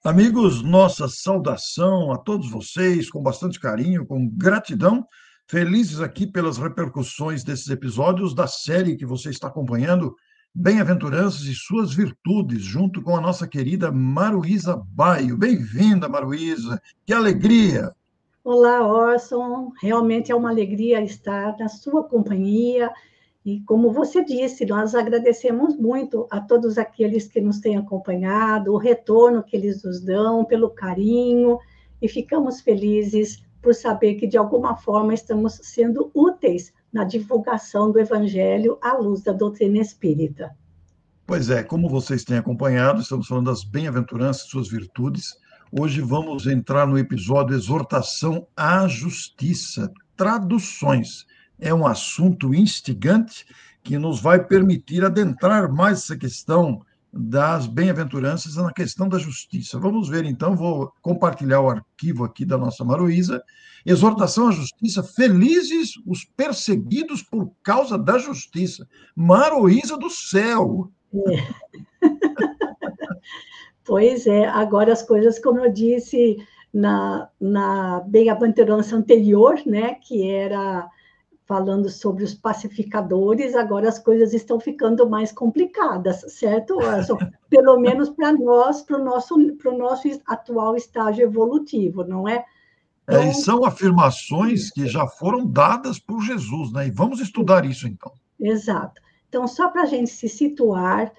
Amigos, nossa saudação a todos vocês, com bastante carinho, com gratidão, felizes aqui pelas repercussões desses episódios da série que você está acompanhando, Bem-aventuranças e Suas Virtudes, junto com a nossa querida Maruísa Baio. Bem-vinda, Maruísa, que alegria! Olá, Orson. Realmente é uma alegria estar na sua companhia. E como você disse, nós agradecemos muito a todos aqueles que nos têm acompanhado, o retorno que eles nos dão, pelo carinho, e ficamos felizes por saber que, de alguma forma, estamos sendo úteis na divulgação do Evangelho à luz da doutrina espírita. Pois é, como vocês têm acompanhado, estamos falando das bem-aventuranças e suas virtudes. Hoje vamos entrar no episódio Exortação à Justiça, traduções. É um assunto instigante que nos vai permitir adentrar mais essa questão das bem-aventuranças na questão da justiça. Vamos ver então, vou compartilhar o arquivo aqui da nossa Maruísa. Exortação à Justiça, felizes os perseguidos por causa da justiça. Maruísa do céu! Pois é, agora as coisas, como eu disse na bem-aventurança anterior, né, que era falando sobre os pacificadores, agora as coisas estão ficando mais complicadas, certo, Orson? Pelo menos para nós, para o nosso atual estágio evolutivo, não é? E Então, são afirmações que já foram dadas por Jesus, né? E vamos estudar isso então. exato. Então, só para a gente se situar,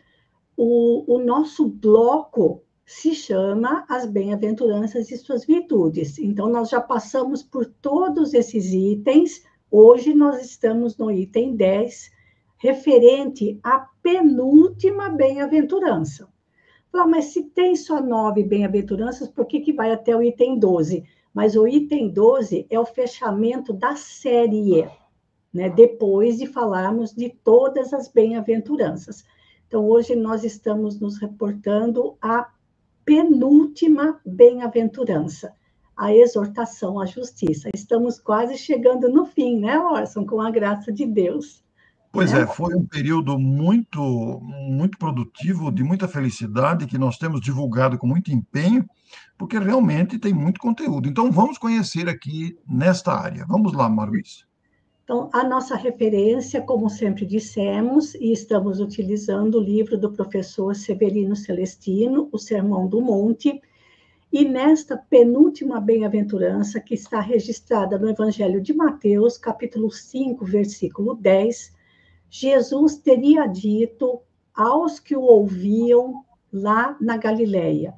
o nosso bloco se chama As Bem-aventuranças e Suas Virtudes. Então, nós já passamos por todos esses itens. Hoje, nós estamos no item 10, referente à penúltima bem-aventurança. Mas se tem só 9 bem-aventuranças, por que vai até o item 12? Mas o item 12 é o fechamento da série, né? Depois de falarmos de todas as bem-aventuranças. Então, hoje nós estamos nos reportando à penúltima bem-aventurança, a exortação à justiça. Estamos quase chegando no fim, né, Orson? Com a graça de Deus. Pois é, foi um período muito produtivo, de muita felicidade, que nós temos divulgado com muito empenho, porque realmente tem muito conteúdo. Então, vamos conhecer aqui nesta área. Vamos lá, Maruís. Então, a nossa referência, como sempre dissemos, e estamos utilizando o livro do professor Severino Celestino, O Sermão do Monte, e nesta penúltima bem-aventurança, que está registrada no Evangelho de Mateus, capítulo 5, versículo 10, Jesus teria dito aos que o ouviam lá na Galileia: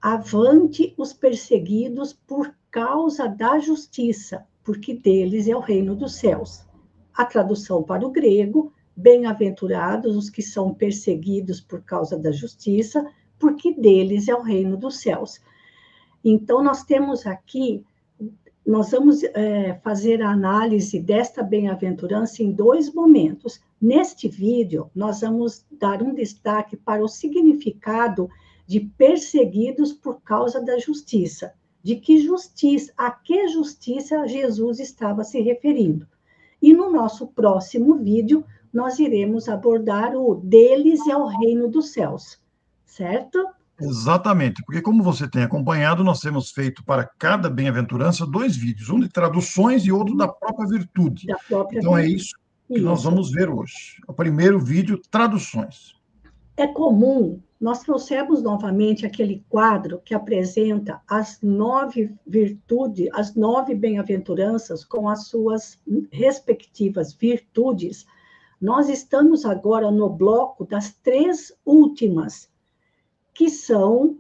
avante os perseguidos por causa da justiça, porque deles é o reino dos céus. A tradução para o grego: bem-aventurados os que são perseguidos por causa da justiça, porque deles é o reino dos céus. Então, nós vamos fazer a análise desta bem-aventurança em 2 momentos. Neste vídeo, nós vamos dar um destaque para o significado de perseguidos por causa da justiça. A que justiça Jesus estava se referindo? E no nosso próximo vídeo, nós iremos abordar o deles é o reino dos céus, certo? Exatamente, porque como você tem acompanhado, nós temos feito para cada bem-aventurança 2 vídeos, um de traduções e outro da própria virtude. Da própria Então é virtude. isso que nós vamos ver hoje. O primeiro vídeo, traduções. É comum, nós trouxemos novamente aquele quadro que apresenta as 9 virtudes, as 9 bem-aventuranças com as suas respectivas virtudes. Nós estamos agora no bloco das 3 últimas, que são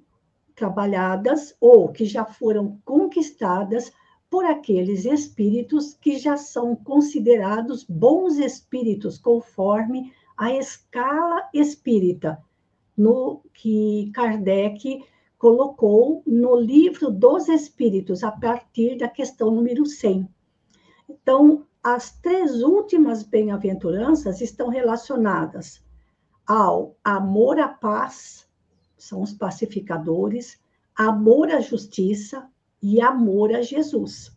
trabalhadas ou que já foram conquistadas por aqueles espíritos que já são considerados bons espíritos, conforme a escala espírita, no que Kardec colocou no livro dos Espíritos, a partir da questão número 100. Então, as 3 últimas bem-aventuranças estão relacionadas ao amor à paz, são os pacificadores, amor à justiça e amor a Jesus.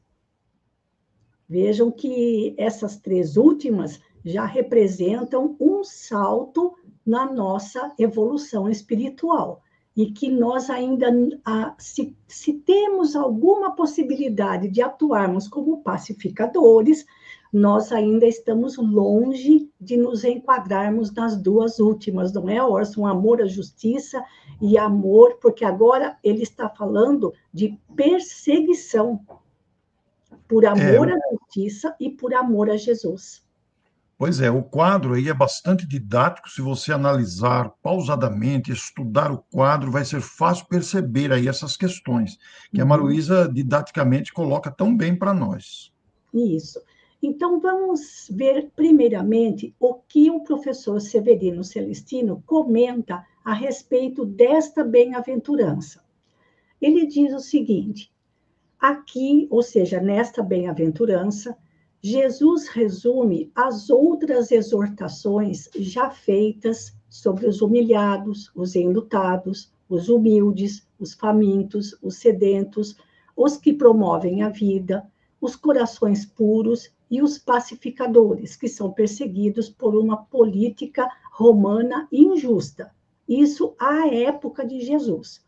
Vejam que essas 3 últimas já representam um salto na nossa evolução espiritual. e que nós ainda, se temos alguma possibilidade de atuarmos como pacificadores, nós ainda estamos longe de nos enquadrarmos nas duas últimas, não é, Orson? Amor à justiça e amor, porque agora ele está falando de perseguição por amor à justiça e por amor a Jesus. Pois é, o quadro aí é bastante didático. Se você analisar pausadamente, estudar o quadro, vai ser fácil perceber aí essas questões que a Maruísa didaticamente coloca tão bem para nós. Isso. Então, vamos ver, primeiramente, o que o professor Severino Celestino comenta a respeito desta bem-aventurança. Ele diz o seguinte: aqui, ou seja, nesta bem-aventurança, Jesus resume as outras exortações já feitas sobre os humilhados, os enlutados, os humildes, os famintos, os sedentos, os que promovem a vida, os corações puros e os pacificadores, que são perseguidos por uma política romana injusta. Isso à época de Jesus.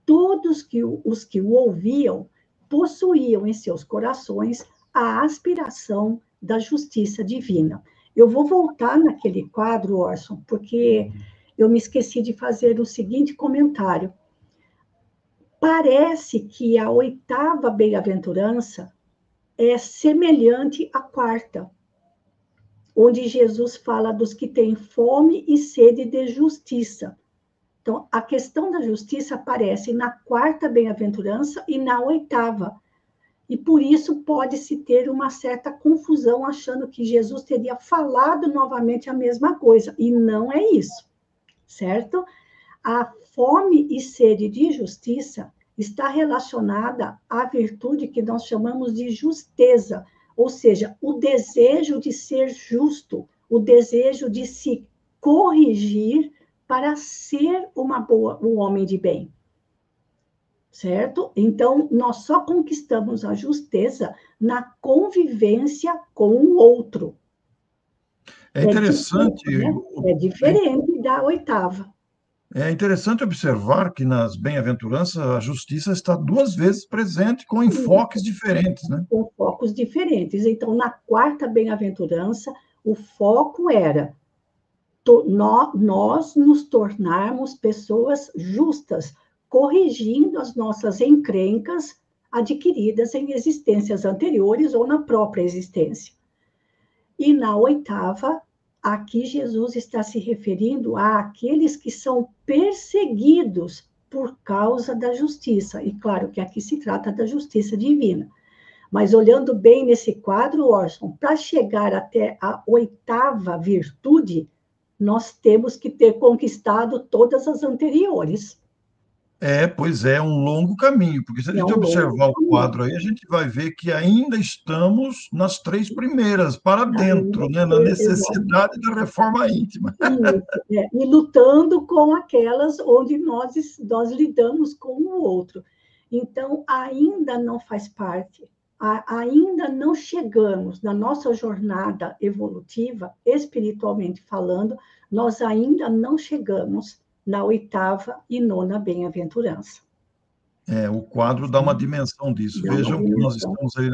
Todos os que o ouviam possuíam em seus corações a aspiração da justiça divina. Eu vou voltar naquele quadro, Orson, porque eu me esqueci de fazer o seguinte comentário. Parece que a oitava bem-aventurança é semelhante à quarta, onde Jesus fala dos que têm fome e sede de justiça. Então, a questão da justiça aparece na quarta bem-aventurança e na oitava. E por isso pode-se ter uma certa confusão, achando que Jesus teria falado novamente a mesma coisa. E não é isso, certo? A fome e sede de justiça está relacionada à virtude que nós chamamos de justeza, ou seja, o desejo de ser justo, o desejo de se corrigir para ser um homem de bem. Certo? Então, nós só conquistamos a justeza na convivência com o outro. É interessante. É diferente da oitava. É interessante observar que nas bem-aventuranças a justiça está duas vezes presente com enfoques diferentes, né? Com focos diferentes. Então, na quarta bem-aventurança, o foco era nós nos tornarmos pessoas justas, corrigindo as nossas encrencas adquiridas em existências anteriores ou na própria existência. E na oitava, aqui Jesus está se referindo àqueles que são perseguidos por causa da justiça. E claro que aqui se trata da justiça divina. Mas olhando bem nesse quadro, Orson, para chegar até a oitava virtude, nós temos que ter conquistado todas as anteriores. Pois é, um longo caminho, porque se a gente observar o quadro aí, a gente vai ver que ainda estamos nas três primeiras, para dentro, né, na necessidade da reforma íntima. E lutando com aquelas onde nós lidamos com o outro. Então, ainda não faz parte, ainda não chegamos na nossa jornada evolutiva, espiritualmente falando, nós ainda não chegamos na oitava e nona bem-aventurança. O quadro dá uma dimensão disso. Vejam que nós estamos aí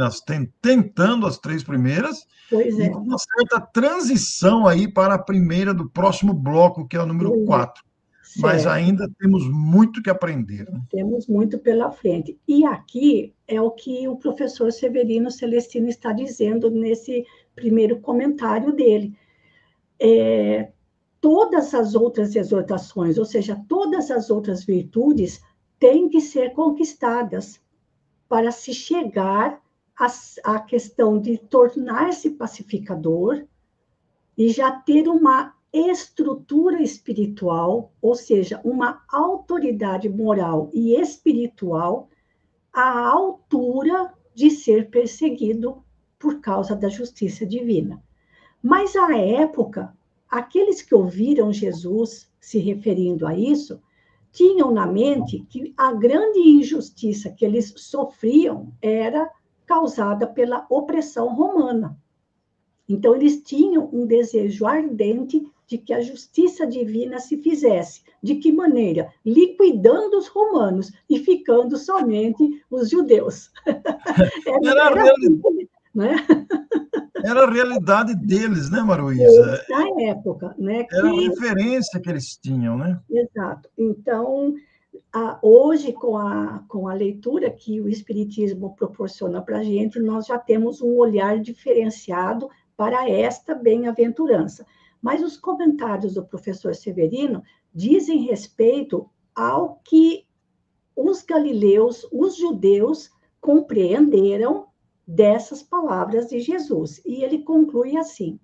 tentando as três primeiras e com uma certa transição aí para a primeira do próximo bloco, que é o número 4. Mas ainda temos muito que aprender. Né? Temos muito pela frente. E aqui é o que o professor Severino Celestino está dizendo nesse primeiro comentário dele. Todas as outras exortações, ou seja, todas as outras virtudes, têm que ser conquistadas para se chegar à questão de tornar-se pacificador e já ter uma estrutura espiritual, ou seja, uma autoridade moral e espiritual à altura de ser perseguido por causa da justiça divina. Mas, à época, aqueles que ouviram Jesus se referindo a isso, tinham na mente que a grande injustiça que eles sofriam era causada pela opressão romana. Então, eles tinham um desejo ardente de que a justiça divina se fizesse. De que maneira? Liquidando os romanos e ficando somente os judeus. Era a, Era reali- assim, né? era a realidade deles, né, Maruísa? Na época, né? Era a referência que eles tinham, né? Exato. Então, hoje, com a leitura que o Espiritismo proporciona para a gente, nós já temos um olhar diferenciado para esta bem-aventurança. Mas os comentários do professor Severino dizem respeito ao que os galileus, os judeus, compreenderam dessas palavras de Jesus. E ele conclui assim: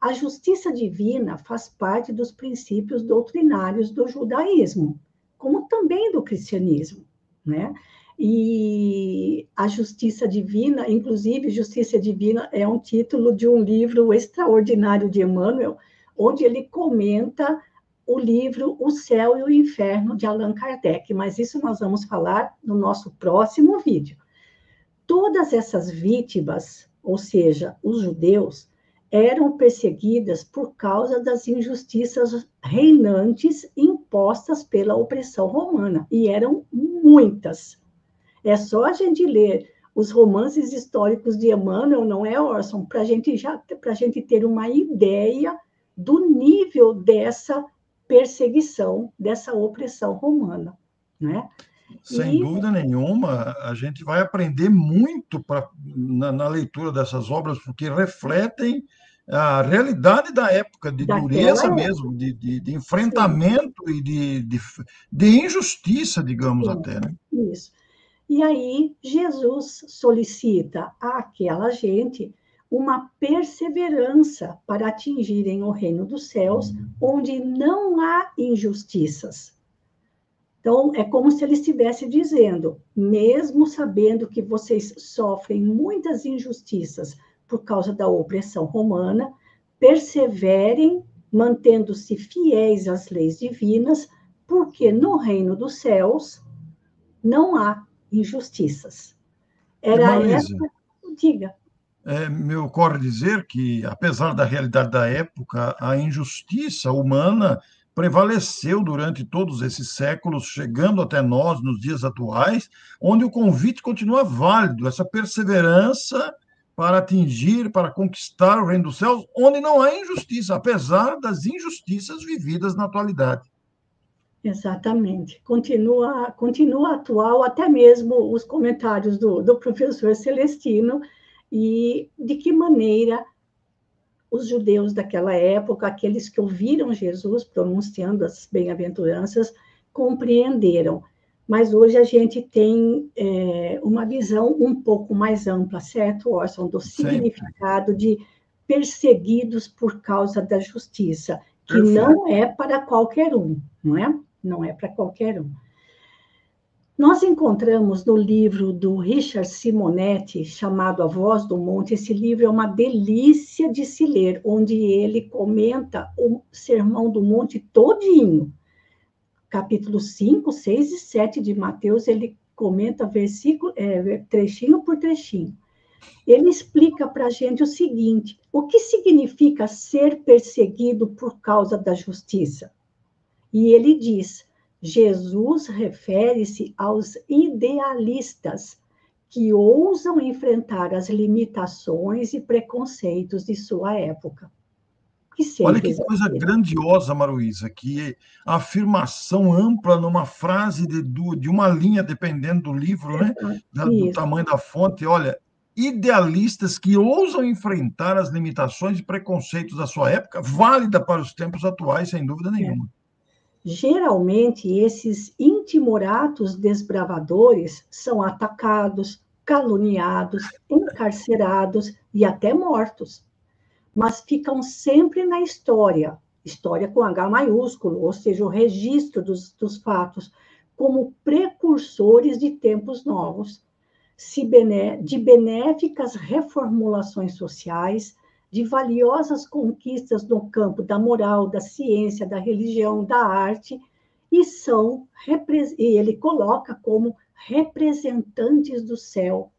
a justiça divina faz parte dos princípios doutrinários do judaísmo, como também do cristianismo, né? E a justiça divina, inclusive, justiça divina é um título de um livro extraordinário de Emmanuel, onde ele comenta o livro O Céu e o Inferno, de Allan Kardec, mas isso nós vamos falar no nosso próximo vídeo. Todas essas vítimas, ou seja, os judeus, eram perseguidas por causa das injustiças reinantes impostas pela opressão romana, e eram muitas. É só a gente ler os romances históricos de Emmanuel, não é, Orson? Para a gente ter uma ideia do nível dessa perseguição, dessa opressão romana, né? Sem E dúvida nenhuma, a gente vai aprender muito na leitura dessas obras, porque refletem a realidade da época, de daquela dureza época, mesmo, de sim, enfrentamento e de injustiça, digamos sim, até, né? isso. E aí, Jesus solicita àquela gente uma perseverança para atingirem o reino dos céus, onde não há injustiças. Então, é como se ele estivesse dizendo, mesmo sabendo que vocês sofrem muitas injustiças por causa da opressão romana, perseverem, mantendo-se fiéis às leis divinas, porque no reino dos céus não há injustiças. Era Maluísa, essa, diga. me ocorre dizer que, apesar da realidade da época, a injustiça humana prevaleceu durante todos esses séculos, chegando até nós nos dias atuais, onde o convite continua válido, essa perseverança para atingir, para conquistar o reino dos céus, onde não há injustiça, apesar das injustiças vividas na atualidade. Exatamente. Continua atual, até mesmo os comentários do professor Celestino, e de que maneira os judeus daquela época, aqueles que ouviram Jesus pronunciando as bem-aventuranças, compreenderam. Mas hoje a gente tem uma visão um pouco mais ampla, certo, Orson, do Sempre. significado de perseguidos por causa da justiça, que Perfeito. não é para qualquer um, não é? Não é para qualquer um. Nós encontramos no livro do Richard Simonetti, chamado A Voz do Monte. Esse livro é uma delícia de se ler, onde ele comenta o Sermão do Monte todinho. Capítulo 5, 6 e 7 de Mateus, ele comenta trechinho por trechinho. Ele explica para a gente o seguinte: o que significa ser perseguido por causa da justiça? E ele diz: Jesus refere-se aos idealistas que ousam enfrentar as limitações e preconceitos de sua época, que Olha sempre que coisa exageram. grandiosa, Maruísa, que a afirmação ampla numa frase de uma linha, dependendo do livro, né, do Isso, tamanho da fonte. Olha, idealistas que ousam enfrentar as limitações e preconceitos da sua época, válida para os tempos atuais, sem dúvida é. nenhuma. Geralmente, esses intimoratos desbravadores são atacados, caluniados, encarcerados e até mortos, mas ficam sempre na história, história com H maiúsculo, ou seja, o registro dos fatos, como precursores de tempos novos, de benéficas reformulações sociais, de valiosas conquistas no campo da moral, da ciência, da religião, da arte, e ele coloca como representantes do céu.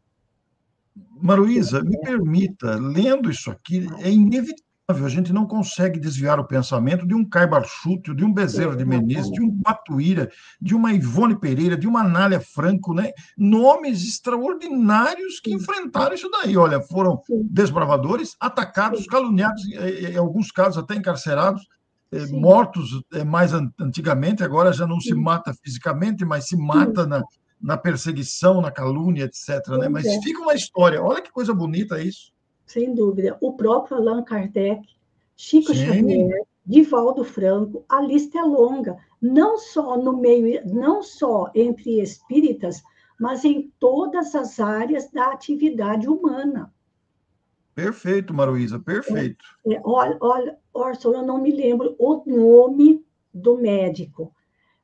Maruísa, me permita, lendo isso aqui, é inevitável a gente não consegue desviar o pensamento de um Caibar Schutte, de um Bezerra de Menezes, de um Batuíra, de uma Ivone Pereira, de uma Anália Franco, né? Nomes extraordinários que enfrentaram isso daí. Olha, foram sim, desbravadores, atacados, sim, caluniados, em alguns casos até encarcerados, sim, mortos mais antigamente, agora já não se sim, mata fisicamente, mas se sim, mata na perseguição, na calúnia, etc. Né? pois Mas é, fica uma história. Olha que coisa bonita isso. sem dúvida. O próprio Allan Kardec, Chico Sim, Xavier, Divaldo Franco, a lista é longa, não só no meio, não só entre espíritas, mas em todas as áreas da atividade humana. perfeito, Maruísa, perfeito. Olha, Orson, eu não me lembro o nome do médico,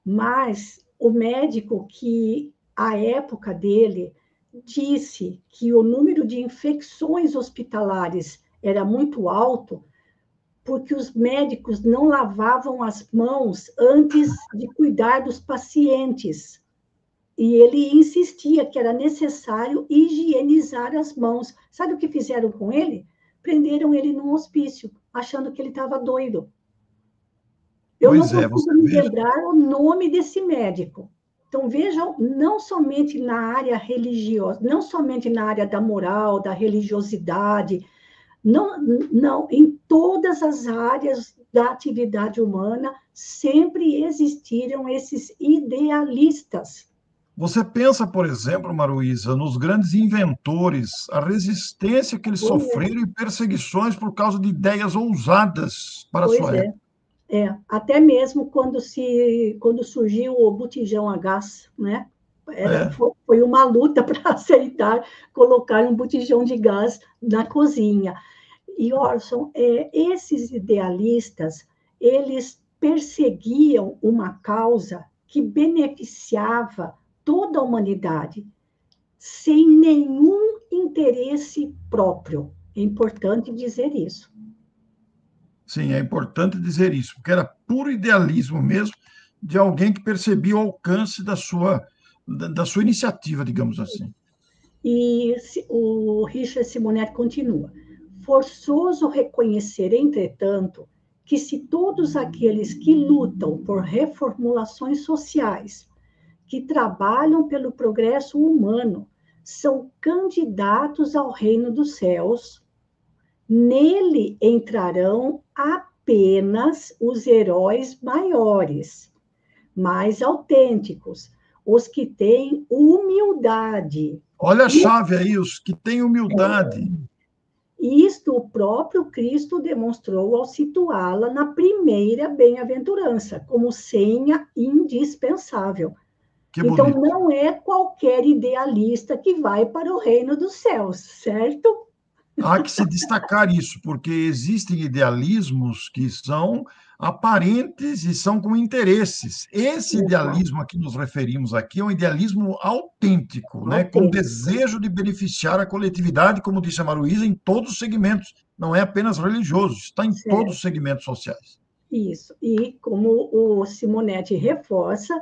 mas o médico que, à época dele, disse que o número de infecções hospitalares era muito alto, porque os médicos não lavavam as mãos antes de cuidar dos pacientes. E ele insistia que era necessário higienizar as mãos. Sabe o que fizeram com ele? Prenderam ele num hospício, achando que ele estava doido. Eu não Pois é, você consigo me veja. lembrar o nome desse médico. Então, vejam, não somente na área religiosa, não somente na área da moral, da religiosidade, não, não, em todas as áreas da atividade humana sempre existiram esses idealistas. Você pensa, por exemplo, Maruísa, nos grandes inventores, a resistência que eles Pois é, sofreram e perseguições por causa de ideias ousadas para a pois sua é. época. Até mesmo quando surgiu o botijão a gás, né? É, Foi uma luta para aceitar colocar um botijão de gás na cozinha. E, Orson, esses idealistas, eles perseguiam uma causa que beneficiava toda a humanidade, sem nenhum interesse próprio. É importante dizer isso. sim, é importante dizer isso, porque era puro idealismo mesmo de alguém que percebia o alcance da sua iniciativa, digamos assim. E o Richard Simonetti continua. Forçoso reconhecer, entretanto, que se todos aqueles que lutam por reformulações sociais, que trabalham pelo progresso humano, são candidatos ao reino dos céus, nele entrarão apenas os heróis maiores, mais autênticos, os que têm humildade. Olha a E chave aí, os que têm humildade. isto o próprio Cristo demonstrou ao situá-la na primeira bem-aventurança, como senha indispensável. Que Então, bonito. não é qualquer idealista que vai para o reino dos céus, certo? Há que se destacar isso, porque existem idealismos que são aparentes e são com interesses. Esse Exato. idealismo a que nos referimos aqui é um idealismo autêntico, né? Com Autêntico. desejo de beneficiar a coletividade, como disse a Maruísa, em todos os segmentos, não é apenas religioso, está em todos os Certo. segmentos sociais. Isso. E como o Simonetti reforça,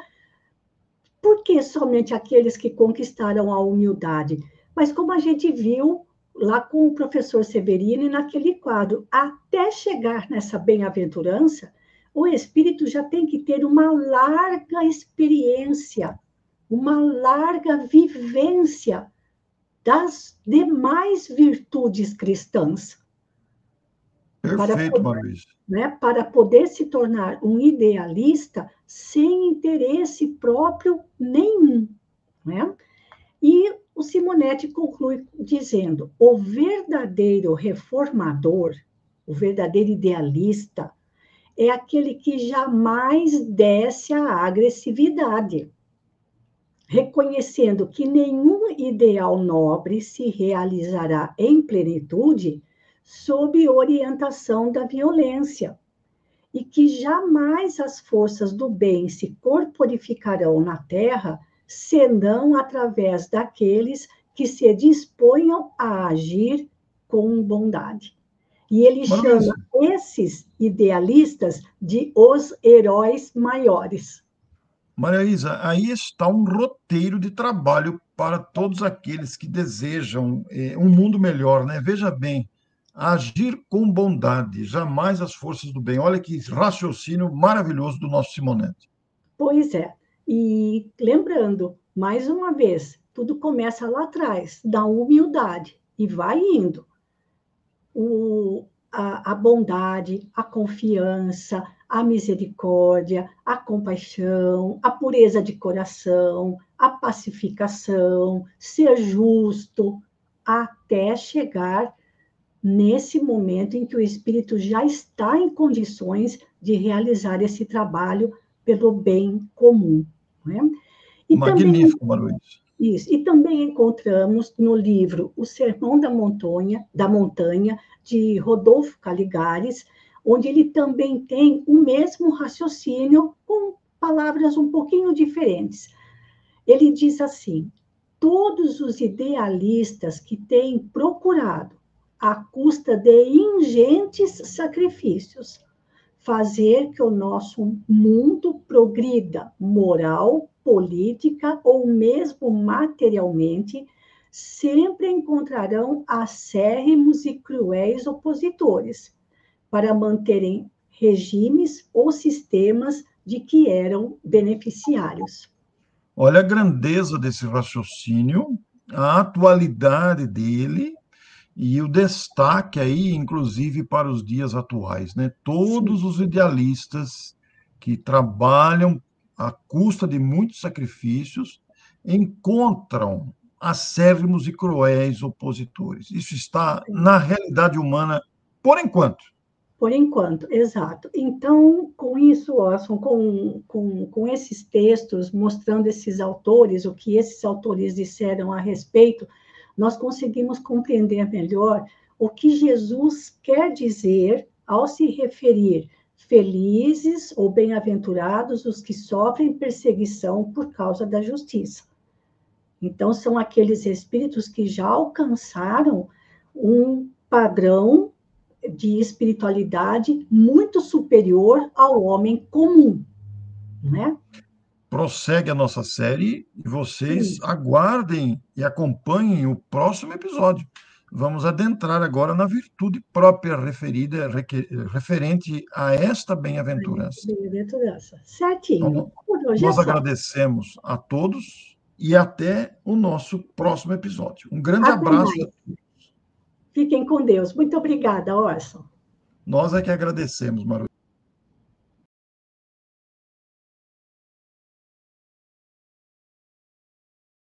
por que somente aqueles que conquistaram a humildade? Mas como a gente viu lá com o professor Severini naquele quadro, até chegar nessa bem-aventurança, o espírito já tem que ter uma larga experiência, uma larga vivência das demais virtudes cristãs para Perfeito, poder, Maruísa. para poder se tornar um idealista sem interesse próprio nenhum. Né? E o Simonetti conclui dizendo: o verdadeiro reformador, o verdadeiro idealista, é aquele que jamais desce à agressividade, reconhecendo que nenhum ideal nobre se realizará em plenitude sob orientação da violência, e que jamais as forças do bem se corporificarão na terra, senão através daqueles que se disponham a agir com bondade. E ele chama Maruísa, esses idealistas de os heróis maiores. Maria Isa, aí está um roteiro de trabalho para todos aqueles que desejam um mundo melhor, né? Veja bem, agir com bondade, jamais as forças do bem. Olha que raciocínio maravilhoso do nosso Simonetti. Pois é. E lembrando, mais uma vez, tudo começa lá atrás, da humildade, e vai indo. A bondade, a confiança, a misericórdia, a compaixão, a pureza de coração, a pacificação, ser justo, até chegar nesse momento em que o espírito já está em condições de realizar esse trabalho pelo bem comum. Não é? E também Magnífico, Maruís. isso. E também encontramos no livro O Sermão da Montanha, de Rodolfo Caligares, onde ele também tem o mesmo raciocínio, com palavras um pouquinho diferentes. Ele diz assim: todos os idealistas que têm procurado, à custa de ingentes sacrifícios, fazer que o nosso mundo progrida moral, política ou mesmo materialmente, sempre encontrarão acérrimos e cruéis opositores para manterem regimes ou sistemas de que eram beneficiários. Olha a grandeza desse raciocínio, a atualidade dele e o destaque aí, inclusive, para os dias atuais, né? Todos Sim. os idealistas que trabalham à custa de muitos sacrifícios encontram acérrimos e cruéis opositores. Isso está na realidade humana por enquanto. Por enquanto, exato. Então, com isso, Orson, com esses textos, mostrando esses autores, o que esses autores disseram a respeito, nós conseguimos compreender melhor o que Jesus quer dizer ao se referir felizes ou bem-aventurados os que sofrem perseguição por causa da justiça. Então, são aqueles espíritos que já alcançaram um padrão de espiritualidade muito superior ao homem comum, né? Prossegue a nossa série e vocês Sim. aguardem e acompanhem o próximo episódio. Vamos adentrar agora na virtude própria referente a esta bem-aventurança. Bem-aventurança. Certinho. Então, Por hoje é nós só. agradecemos a todos e até o nosso próximo episódio. Um grande Até abraço. mais. Fiquem com Deus. Muito obrigada, Orson. Nós é que agradecemos, Maru.